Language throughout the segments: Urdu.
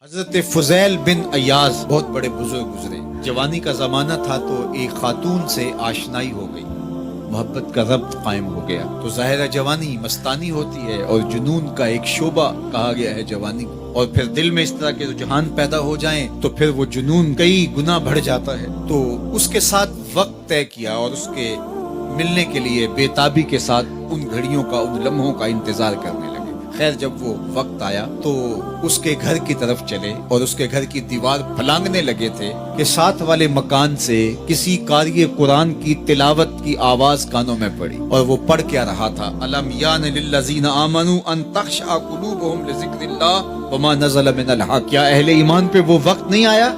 حضرت فضیل بن ایاز بہت بڑے بزرگ گزرے. جوانی کا زمانہ تھا تو ایک خاتون سے آشنائی ہو گئی، محبت کا ربط قائم ہو گیا. تو ظاہرہ جوانی مستانی ہوتی ہے اور جنون کا ایک شعبہ کہا گیا ہے جوانی کو، اور پھر دل میں اس طرح کے رجحان پیدا ہو جائیں تو پھر وہ جنون کئی گنا بڑھ جاتا ہے. تو اس کے ساتھ وقت طے کیا اور اس کے ملنے کے لیے بے تابی کے ساتھ ان گھڑیوں کا، ان لمحوں کا انتظار کرنے لگے. خیر جب وہ وقت آیا تو اس کے گھر کی طرف چلے اور اس کے گھر کی دیوار پھلانگنے لگے تھے کہ ساتھ والے مکان سے کسی قاری قرآن کی تلاوت کی آواز کانوں میں پڑی. اور وہ پڑھ کیا رہا تھا، الم یان للذین آمنوا ان تخشع قلوبهم لذکر اللہ وما نزل من الحق. کیا اہل ایمان پہ وہ وقت نہیں آیا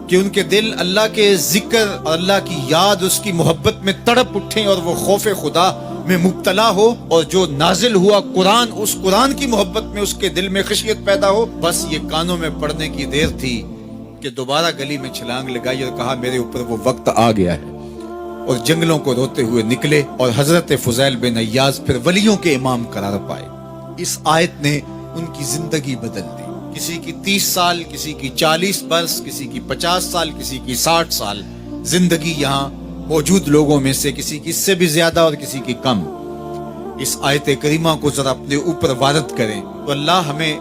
کہ ان کے دل اللہ کے ذکر اور اللہ کی یاد، اس کی محبت میں تڑپ اٹھیں اور وہ خوف خدا میں مبتلا ہو، اور جو نازل ہوا قرآن، اس قرآن کی محبت میں اس کے دل میں خشیت پیدا ہو. بس یہ کانوں میں پڑنے کی دیر تھی کہ دوبارہ گلی میں چھلانگ لگائی اور کہا میرے اوپر وہ وقت آ گیا ہے، اور جنگلوں کو روتے ہوئے نکلے. اور حضرت فضیل بن ایاز پھر ولیوں کے امام قرار پائے. اس آیت نے ان کی زندگی بدل دی. کسی کی 30 سال، کسی کی 40 برس، کسی کی 50 سال، کسی کی 60 سال زندگی یہاں موجود لوگوں میں سے کسی کی اس سے بھی زیادہ اور کسی کی کم. اس آیت کریمہ کو ذرا اپنے اوپر وارد کریں تو اللہ ہمیں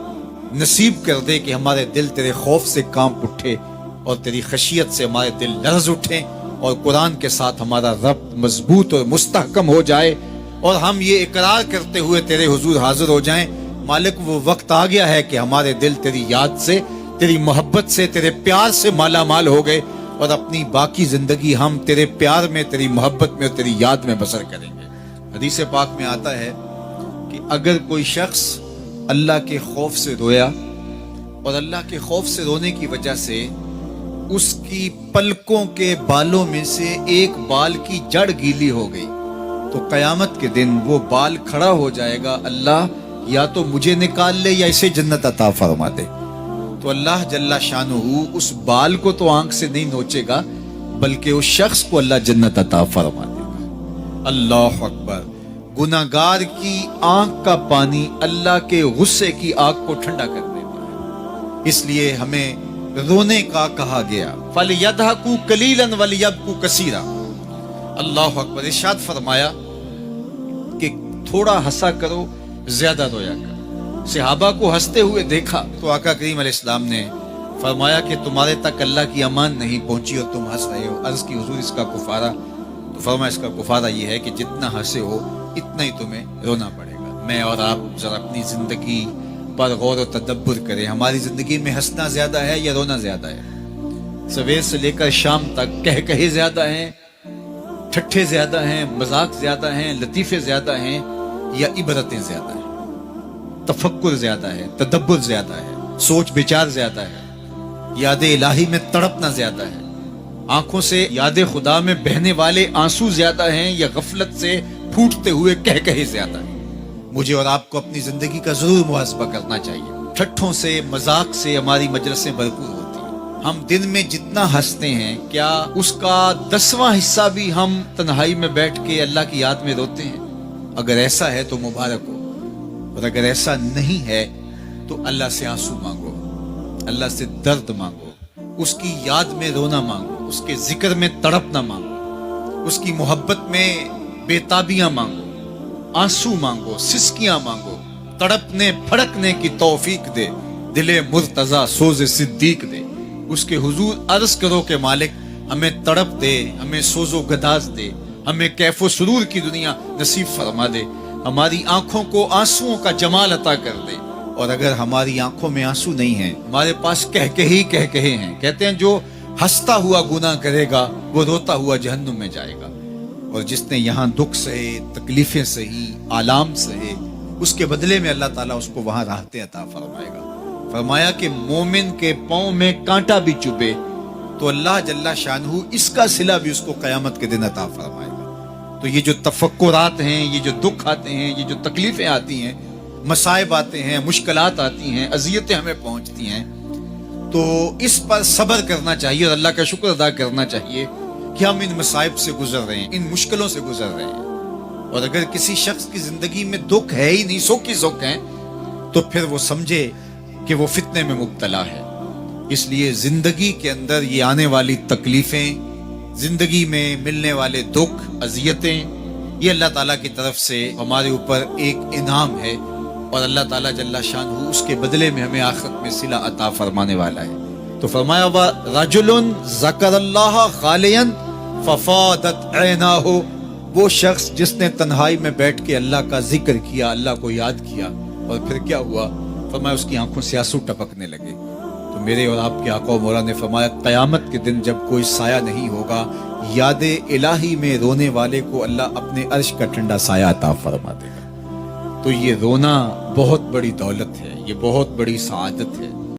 نصیب کر دے کہ ہمارے دل تیرے خوف سے کانپ اٹھے اور تیری خشیت سے ہمارے دل لرز اٹھیں، اور قرآن کے ساتھ ہمارا ربط مضبوط اور مستحکم ہو جائے، اور ہم یہ اقرار کرتے ہوئے تیرے حضور حاضر ہو جائیں، مالک وہ وقت آ گیا ہے کہ ہمارے دل تیری یاد سے، تیری محبت سے، تیرے پیار سے مالا مال ہو گئے، اور اپنی باقی زندگی ہم تیرے پیار میں، تیری محبت میں اور تیری یاد میں بسر کریں گے. حدیث پاک میں آتا ہے کہ اگر کوئی شخص اللہ کے خوف سے رویا اور اللہ کے خوف سے رونے کی وجہ سے اس کی پلکوں کے بالوں میں سے ایک بال کی جڑ گیلی ہو گئی تو قیامت کے دن وہ بال کھڑا ہو جائے گا، اللہ یا تو مجھے نکال لے یا اسے جنت عطا فرما دے. تو اللہ جل شانہ اس بال کو تو آنکھ سے نہیں نوچے گا، بلکہ اس شخص کو اللہ جنت عطا فرما دے گا. اللہ اکبر. گناہگار کی آنکھ کا پانی اللہ کے غصے کی آگ کو ٹھنڈا کر دیتا ہے. اس لیے ہمیں رونے کا کہا گیا، فَلْيَضْحَكُوا قَلِيلًا وَلْيَبْكُوا كَثِيرًا. اللہ اکبر. ارشاد فرمایا کہ تھوڑا ہنسا کرو، زیادہ رویا کرو. صحابہ کو ہنستے ہوئے دیکھا تو آقا کریم علیہ السلام نے فرمایا کہ تمہارے تک اللہ کی امان نہیں پہنچی اور تم ہنس رہے ہو. عرض کی حضور اس کا کفارہ؟ تو فرمایا اس کا کفارہ یہ ہے کہ جتنا ہنسے ہو اتنا ہی تمہیں رونا پڑے گا. میں اور آپ ذرا اپنی زندگی پر غور و تدبر کریں. ہماری زندگی میں ہنسنا زیادہ ہے یا رونا زیادہ ہے؟ سویر سے لے کر شام تک کہے زیادہ ہیں، ٹھٹھے زیادہ ہیں، مذاق زیادہ ہیں، لطیفے زیادہ ہیں، یا عبرتیں زیادہ ہیں؟ تفکر زیادہ ہے، تدبر زیادہ ہے، سوچ بچار زیادہ ہے، یاد الہی میں تڑپنا زیادہ ہے، آنکھوں سے یاد خدا میں بہنے والے آنسو زیادہ ہیں، یا غفلت سے پھوٹتے ہوئے کہے زیادہ ہیں؟ مجھے اور آپ کو اپنی زندگی کا ضرور محاسبہ کرنا چاہیے. ٹھٹھوں سے، مذاق سے ہماری مجلسیں بھرپور ہوتی ہیں. ہم دن میں جتنا ہنستے ہیں، کیا اس کا 10واں حصہ بھی ہم تنہائی میں بیٹھ کے اللہ کی یاد میں روتے ہیں؟ اگر ایسا ہے تو مبارک ہو، اور اگر ایسا نہیں ہے تو اللہ سے آنسو مانگو، اللہ سے درد مانگو، اس کی یاد میں رونا مانگو، اس کے ذکر میں تڑپنا مانگو، اس کی محبت میں بے تابیاں مانگو، آنسو مانگو، سسکیاں مانگو. تڑپنے پھڑکنے کی توفیق دے، دل مرتضی سوز صدیق دے. اس کے حضور عرض کرو کہ مالک ہمیں تڑپ دے، ہمیں سوز و گداز دے، ہمیں کیف و سرور کی دنیا نصیب فرما دے، ہماری آنکھوں کو آنسوؤں کا جمال عطا کر دے. اور اگر ہماری آنکھوں میں آنسو نہیں ہیں، ہمارے پاس کہے ہیں، کہتے ہیں جو ہنستا ہوا گناہ کرے گا وہ روتا ہوا جہنم میں جائے گا، اور جس نے یہاں دکھ سہے، تکلیفیں سہی، آلام سہے، اس کے بدلے میں اللہ تعالیٰ اس کو وہاں راحتیں عطا فرمائے گا. فرمایا کہ مومن کے پاؤں میں کانٹا بھی چبھے تو اللہ جل شانہ اس کا صلہ بھی اس کو قیامت کے دن عطا فرمائے گا. تو یہ جو تفکرات ہیں، یہ جو دکھ آتے ہیں، یہ جو تکلیفیں آتی ہیں، مصائب آتے ہیں، مشکلات آتی ہیں، اذیتیں ہمیں پہنچتی ہیں، تو اس پر صبر کرنا چاہیے اور اللہ کا شکر ادا کرنا چاہیے کہ ہم ان مصائب سے گزر رہے ہیں، ان مشکلوں سے گزر رہے ہیں. اور اگر کسی شخص کی زندگی میں دکھ ہے ہی نہیں، سکھ ہی سکھ ہیں، تو پھر وہ سمجھے کہ وہ فتنے میں مبتلا ہے. اس لیے زندگی کے اندر یہ آنے والی تکلیفیں، زندگی میں ملنے والے دکھ، اذیتیں، یہ اللہ تعالیٰ کی طرف سے ہمارے اوپر ایک انعام ہے، اور اللہ تعالیٰ جل شانہ اس کے بدلے میں ہمیں آخرت میں صلہ عطا فرمانے والا ہے۔ تو فرمایا رجل ذکر اللہ خالیا ففاضت عیناہ، وہ شخص جس نے تنہائی میں بیٹھ کے اللہ کا ذکر کیا، اللہ کو یاد کیا، اور پھر کیا ہوا؟ فرمایا اس کی آنکھوں سے آنسو ٹپکنے لگے۔ تو میرے اور آپ کے آقا و مولا نے فرمایا قیامت کے دن جب کوئی سایہ نہیں ہوگا، یاد الہی میں رونے والے کو اللہ اپنے عرش کا ٹھنڈا سایہ عطا فرما دے گا۔ تو یہ رونا بہت بڑی دولت ہے، یہ بہت بڑی سعادت ہے۔